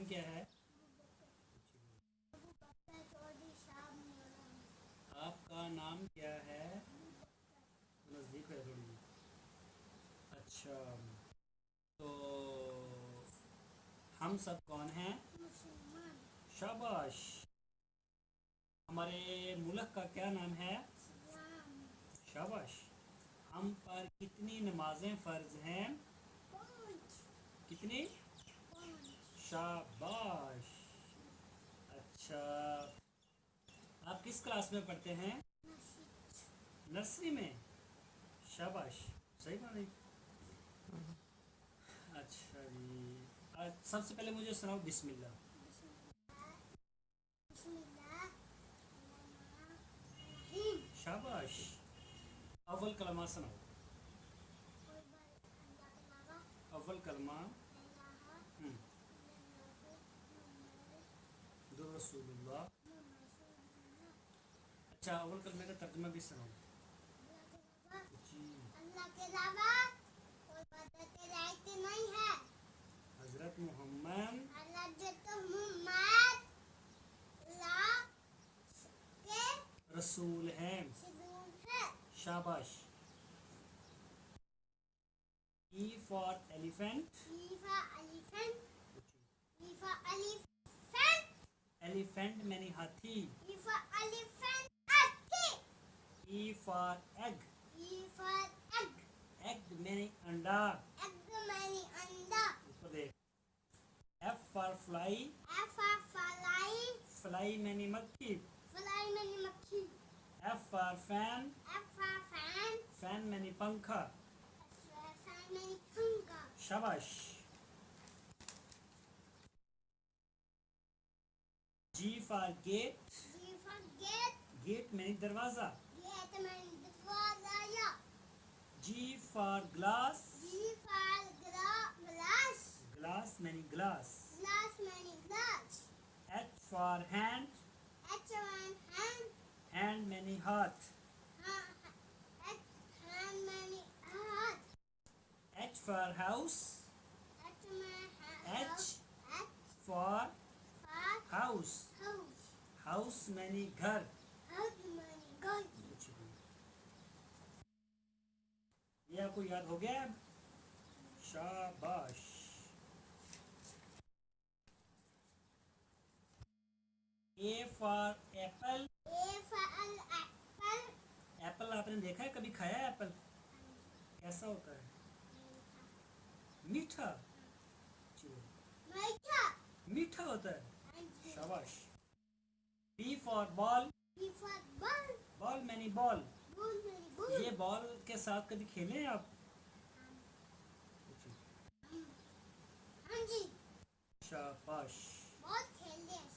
नाम क्या है? आपका नाम क्या है? नज़दीक है थोड़ी। अच्छा, तो हम सब कौन हैं? शाबाश। हमारे मुल्क का क्या नाम है? शाबाश। हम पर कितनी नमाजें फ़र्ज हैं? कितनी? शाबाश। अच्छा, आप किस क्लास में पढ़ते हैं? नर्सरी में। शाबाश, सही बात है। अच्छा जी, आज सबसे पहले मुझे सुनाओ बिस्मिल्लाह। शाबाश। अव्वल कलमा सुनाओ। अव्वल कलमा। दो रसूलुल्लाह। अच्छा, अव्वल कलमे का तर्जुमा भी सुनाओ जी। अल्लाह के अलावा कोई इबादत के लायक नहीं है। हजरत मोहम्मद अल्लाह के रसूल हैं। रसूल है। शाबाश। E for elephant. E for elephant. E for elephant. Elephant मैंने हाथी। E for elephant. हाथी. E for egg. E for egg. Egg मैंने अंडा। Egg मैंने अंडा. ऊपर देख। F for fly. F for fly. Fly मैंने मक्खी। Fly मैंने मक्खी. F for fan. F for fan. Fan मैंने पंखा। Fan मैंने पंखा. शाबाश। G for gate. G for gate. Gate मैंने दरवाज़ा। Gate मैंने दरवाजा. G for glass. G for glass. Glass मैंने glass. Glass मैंने glass. H for hand. H for hand. Hand मैंने हाथ। Hand मैंने हाथ. H for house. H मैंने H H for for house. house. House मैंने घर। House मैंने घर. ये आपको याद हो गया? शाबाश। A for apple. A for apple. Apple आपने देखा है, कभी खाया है एप्पल? कैसा होता है? मीठा। मीठा. मीठा होता है। शाबाश। B for ball. B for ball. Ball मैंने बॉल। Ball मैंने ball. ये बॉल के साथ कभी खेले हैं आप? हाँ जी. शाबाश। बहुत खेलते हैं.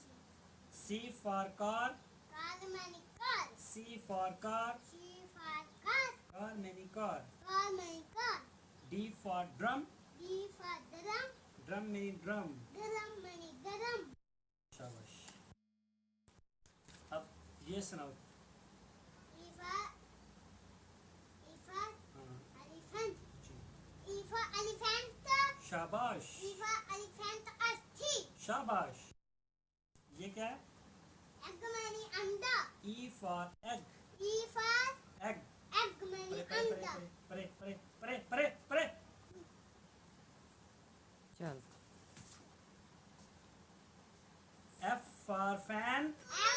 C for car. कार मैंने car. C for car. C for car. Car मैंने कार। कार मैंने car. D for drum. D for drum. Drum मैंने ड्रम। Drum मैंने drum. शाबाश। अब ये सुनाओ। E for हाँ elephant. Ji. E for elephant. शाबाश। E for elephant हाथी. शाबाश। ये क्या है? Egg मैंने अंडा. E for egg. E for egg. egg मैंने परे परे अंडा. परे परे परे परे परे। चल F for fan. F